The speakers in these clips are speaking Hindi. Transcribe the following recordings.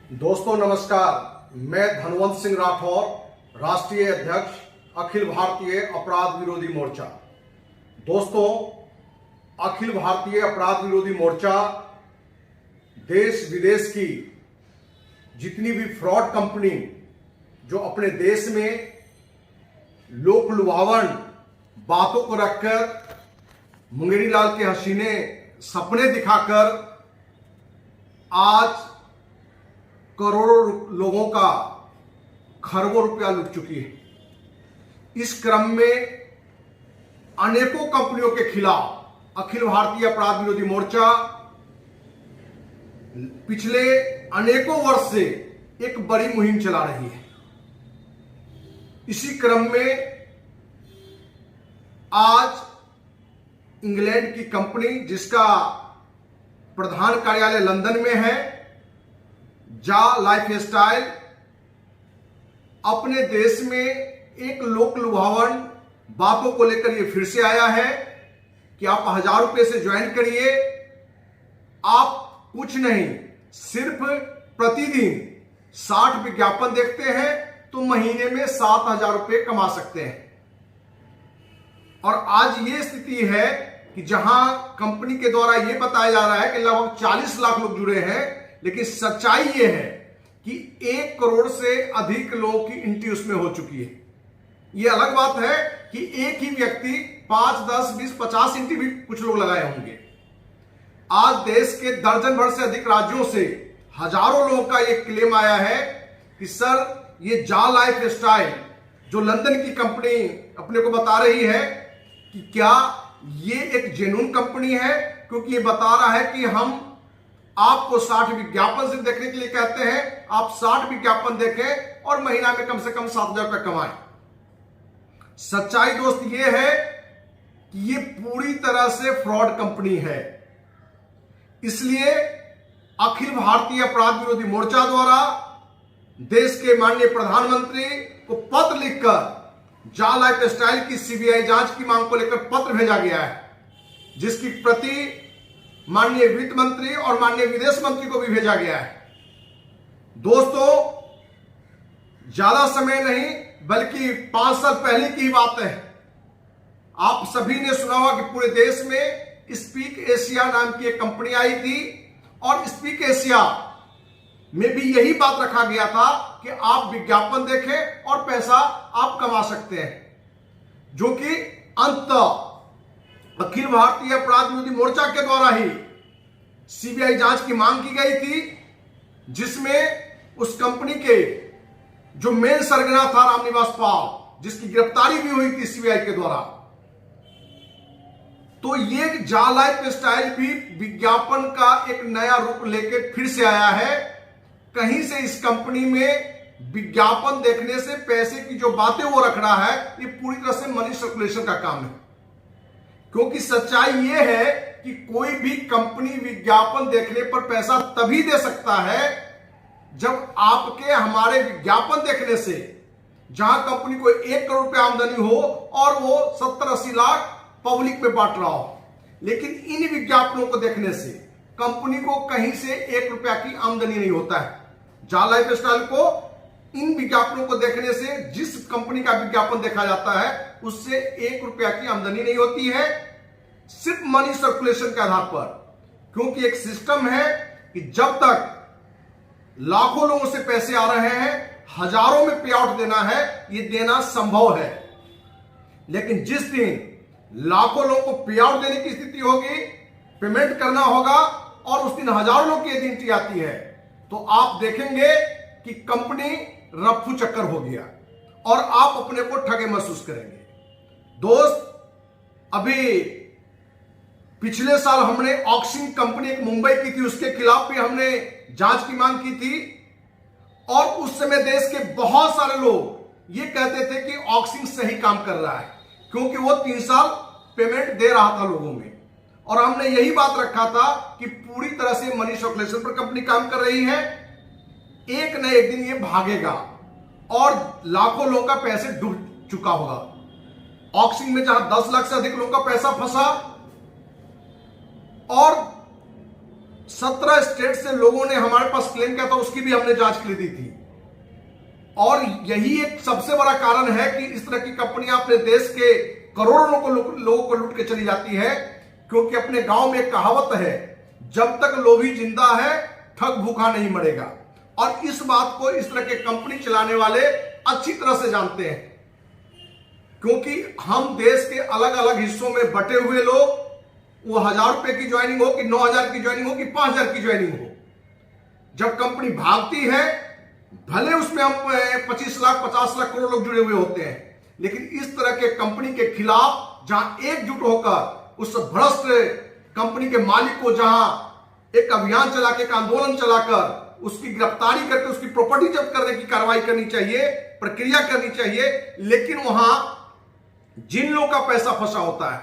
दोस्तों नमस्कार, मैं धनवंत सिंह राठौर, राष्ट्रीय अध्यक्ष अखिल भारतीय अपराध विरोधी मोर्चा। दोस्तों, अखिल भारतीय अपराध विरोधी मोर्चा देश विदेश की जितनी भी फ्रॉड कंपनी जो अपने देश में लोक लुभावन बातों को रखकर मुंगेरी लाल के हसीने सपने दिखाकर आज करोड़ों लोगों का खरबों रुपया लूट चुकी है। इस क्रम में अनेकों कंपनियों के खिलाफ अखिल भारतीय अपराध विरोधी मोर्चा पिछले अनेकों वर्ष से एक बड़ी मुहिम चला रही है। इसी क्रम में आज इंग्लैंड की कंपनी जिसका प्रधान कार्यालय लंदन में है, जा लाइफ स्टाइल, अपने देश में एक लोक लुभावन बातों को लेकर ये फिर से आया है कि आप 1000 रुपए से ज्वाइन करिए, आप कुछ नहीं सिर्फ प्रतिदिन 60 विज्ञापन देखते हैं तो महीने में 7000 रुपए कमा सकते हैं। और आज ये स्थिति है कि जहां कंपनी के द्वारा यह बताया जा रहा है कि लगभग 40 लाख लोग जुड़े हैं, लेकिन सच्चाई यह है कि 1 करोड़ से अधिक लोगों की एंट्री उसमें हो चुकी है। यह अलग बात है कि एक ही व्यक्ति 5, 10, 20, 50 एंट्री भी कुछ लोग लगाए होंगे। आज देश के दर्जन भर से अधिक राज्यों से हजारों लोगों का यह क्लेम आया है कि सर, ये जा लाइफ स्टाइल जो लंदन की कंपनी अपने को बता रही है कि क्या ये एक जेन्युइन कंपनी है, क्योंकि ये बता रहा है कि हम आपको 60 विज्ञापन सिर्फ देखने के लिए कहते हैं, आप 60 विज्ञापन देखें और महीना में कम से कम 7000 रुपए कमाएं। सच्चाई दोस्त ये है कि ये पूरी तरह से फ्रॉड कंपनी है। इसलिए अखिल भारतीय अपराध विरोधी मोर्चा द्वारा देश के माननीय प्रधानमंत्री को पत्र लिखकर जा लाइफ स्टाइल की सीबीआई जांच की मांग को लेकर पत्र भेजा गया है, जिसकी प्रति माननीय वित्त मंत्री और माननीय विदेश मंत्री को भी भेजा गया है। दोस्तों, ज्यादा समय नहीं बल्कि 5 साल पहले की बात है। आप सभी ने सुना होगा कि पूरे देश में स्पीक एशिया नाम की एक कंपनी आई थी और स्पीक एशिया में भी यही बात रखा गया था कि आप विज्ञापन देखें और पैसा आप कमा सकते हैं, जो कि अंततः अखिल भारतीय अपराध विरोधी मोर्चा के द्वारा ही सीबीआई जांच की मांग की गई थी, जिसमें उस कंपनी के जो मेन सरगना था रामनिवास पाल, जिसकी गिरफ्तारी भी हुई थी सीबीआई के द्वारा। तो ये जा लाइफ स्टाइल भी विज्ञापन का एक नया रूप लेकर फिर से आया है। कहीं से इस कंपनी में विज्ञापन देखने से पैसे की जो बातें वो रख रहा है, ये पूरी तरह से मनी सर्कुलेशन का काम है। क्योंकि सच्चाई ये है कि कोई भी कंपनी विज्ञापन देखने पर पैसा तभी दे सकता है जब आपके हमारे विज्ञापन देखने से जहां कंपनी को 1 करोड़ रुपए आमदनी हो और वो 70-80 लाख पब्लिक में बांट रहा हो। लेकिन इन विज्ञापनों को देखने से कंपनी को कहीं से 1 रुपया की आमदनी नहीं होता है। जा लाइफ स्टाइल को इन विज्ञापनों को देखने से जिस कंपनी का विज्ञापन देखा जाता है उससे 1 रुपया की आमदनी नहीं होती है, सिर्फ मनी सर्कुलेशन के आधार पर। क्योंकि एक सिस्टम है कि जब तक लाखों लोगों से पैसे आ रहे हैं, हजारों में पे आउट देना है, ये देना संभव है। लेकिन जिस दिन लाखों लोगों को पे आउट देने की स्थिति होगी, पेमेंट करना होगा और उस दिन हजारों लोग की एजेंटी आती है, तो आप देखेंगे कि कंपनी रफ्फू चक्कर हो गया और आप अपने को ठगे महसूस करेंगे। दोस्त, अभी पिछले साल हमने ऑक्सिन कंपनी एक मुंबई की थी, उसके खिलाफ भी हमने जांच की मांग की थी और उस समय देश के बहुत सारे लोग ये कहते थे कि ऑक्सिन सही काम कर रहा है, क्योंकि वो 3 साल पेमेंट दे रहा था लोगों में। और हमने यही बात रखा था कि पूरी तरह से मनी सर्कुलेशन पर कंपनी काम कर रही है, एक न एक दिन ये भागेगा और लाखों लोगों का पैसे डूब चुका होगा। ऑक्सिन में जहां 10 लाख से अधिक लोगों का पैसा फंसा और 17 स्टेट से लोगों ने हमारे पास क्लेम किया था, उसकी भी हमने जांच के लिए दी थी। और यही एक सबसे बड़ा कारण है कि इस तरह की कंपनियां अपने देश के करोड़ों लोगों को लूट के चली जाती है, क्योंकि अपने गांव में एक कहावत है, जब तक लोभी जिंदा है ठग भूखा नहीं मरेगा। और इस बात को इस तरह के कंपनी चलाने वाले अच्छी तरह से जानते हैं, क्योंकि हम देश के अलग अलग हिस्सों में बटे हुए लोग, वो 1000 रुपए की ज्वाइनिंग हो कि 9000 की ज्वाइनिंग हो कि 5000 की ज्वाइनिंग हो, जब कंपनी भागती है, भले उसमें हम 25 लाख 50 लाख करोड़ लोग जुड़े हुए होते हैं, लेकिन इस तरह के कंपनी के खिलाफ जहां एकजुट होकर उस भ्रष्ट कंपनी के मालिक को जहां एक अभियान चला के, एक आंदोलन चलाकर उसकी गिरफ्तारी करके उसकी प्रॉपर्टी जब्त करने की कार्रवाई करनी चाहिए, प्रक्रिया करनी चाहिए, लेकिन वहां जिन लोगों का पैसा फंसा होता है,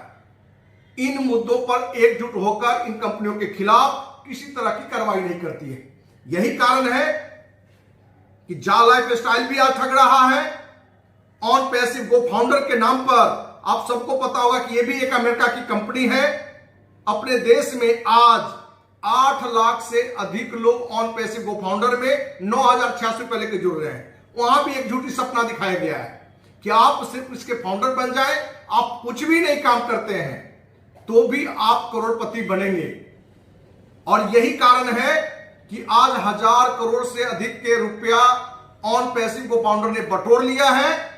इन मुद्दों पर एकजुट होकर इन कंपनियों के खिलाफ किसी तरह की कार्रवाई नहीं करती है। यही कारण है कि जा लाइफ स्टाइल भी आज ठग रहा है। ऑन पैसिव गो फाउंडर के नाम पर आप सबको पता होगा कि यह भी एक अमेरिका की कंपनी है। अपने देश में आज 8 लाख से अधिक लोग ऑन पैसिव गो फाउंडर में 9086 रुपए लेके जुड़ रहे हैं। वहां भी एक झूठी सपना दिखाया गया है कि आप सिर्फ इसके फाउंडर बन जाएं, आप कुछ भी नहीं काम करते हैं तो भी आप करोड़पति बनेंगे। और यही कारण है कि आज 1000 करोड़ से अधिक के रुपया ऑन पैसिव गो फाउंडर ने बटोर लिया है,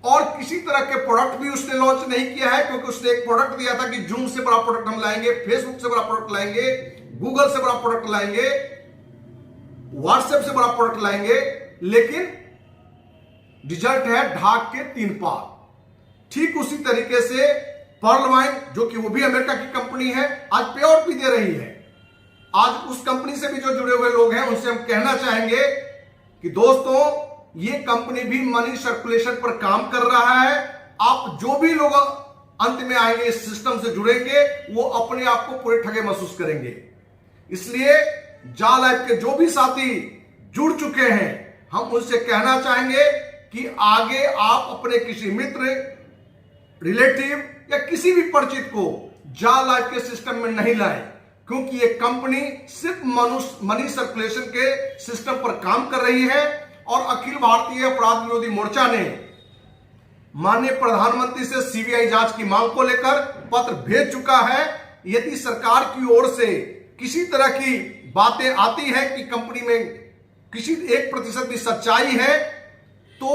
और किसी तरह के प्रोडक्ट भी उसने लॉन्च नहीं किया है, क्योंकि उसने एक प्रोडक्ट दिया था कि जूम से बड़ा प्रोडक्ट हम लाएंगे, फेसबुक से बड़ा प्रोडक्ट लाएंगे, गूगल से बड़ा प्रोडक्ट लाएंगे, व्हाट्सएप से बड़ा प्रोडक्ट लाएंगे, लेकिन रिजल्ट है ढाक के 3 पार। ठीक उसी तरीके से पर्ल वाइन, जो कि वो भी अमेरिका की कंपनी है, आज पे आउट भी दे रही है। आज उस कंपनी से भी जो जुड़े हुए लोग हैं उनसे हम कहना चाहेंगे कि दोस्तों, ये कंपनी भी मनी सर्कुलेशन पर काम कर रहा है। आप जो भी लोग अंत में आएंगे, इस सिस्टम से जुड़ेंगे, वो अपने आप को पूरे ठगे महसूस करेंगे। इसलिए जा लाइफ के जो भी साथी जुड़ चुके हैं, हम उनसे कहना चाहेंगे कि आगे आप अपने किसी मित्र, रिलेटिव या किसी भी परिचित को जा लाइफ के सिस्टम में नहीं लाएं, क्योंकि ये कंपनी सिर्फ मनी सर्कुलेशन के सिस्टम पर काम कर रही है। और अखिल भारतीय अपराध विरोधी मोर्चा ने माननीय प्रधानमंत्री से सीबीआई जांच की मांग को लेकर पत्र भेज चुका है। यदि सरकार की ओर से किसी तरह की बातें आती है कि कंपनी में किसी 1% भी सच्चाई है, तो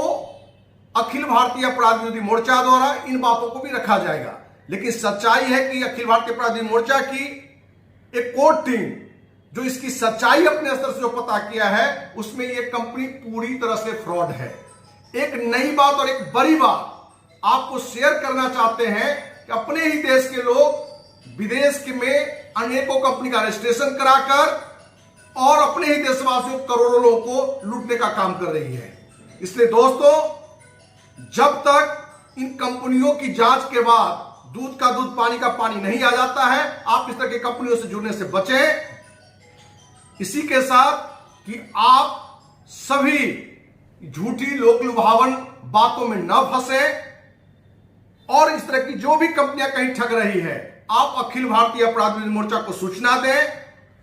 अखिल भारतीय अपराध विरोधी मोर्चा द्वारा इन बातों को भी रखा जाएगा। लेकिन सच्चाई है कि अखिल भारतीय अपराध विरोधी मोर्चा की एक कोर टीम जो इसकी सच्चाई अपने स्तर से जो पता किया है, उसमें यह कंपनी पूरी तरह से फ्रॉड है। एक नई बात और एक बड़ी बात आपको शेयर करना चाहते हैं कि अपने ही देश के लोग विदेश में अनेकों कंपनी का रजिस्ट्रेशन कराकर और अपने ही देशवासियों करोड़ों लोगों को लूटने का काम कर रही है। इसलिए दोस्तों, जब तक इन कंपनियों की जांच के बाद दूध का दूध पानी का पानी नहीं आ जाता है, आप इस तरह की कंपनियों से जुड़ने से बचें। इसी के साथ कि आप सभी झूठी लोक लुभावन बातों में न फंसे, और इस तरह की जो भी कंपनियां कहीं ठग रही है, आप अखिल भारतीय अपराध विरोधी मोर्चा को सूचना दें।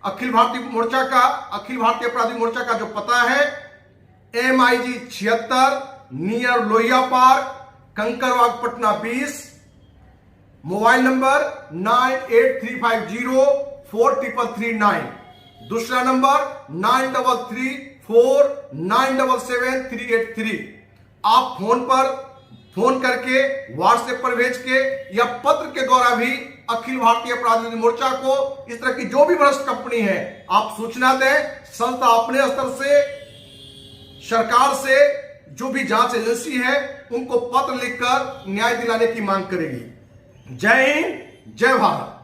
अखिल भारतीय अपराधी मोर्चा का जो पता है MIG 76 near Lohia park, Kankarbagh, Patna 20, mobile number 9835043339, दूसरा नंबर 9334977383। आप फोन करके, व्हाट्सएप पर भेज के या पत्र के द्वारा भी अखिल भारतीय अपराध विरोधी मोर्चा को इस तरह की जो भी भ्रष्ट कंपनी है आप सूचना दें। संस्था अपने स्तर से, सरकार से, जो भी जांच एजेंसी है उनको पत्र लिखकर न्याय दिलाने की मांग करेगी। जय हिंद, जय भारत।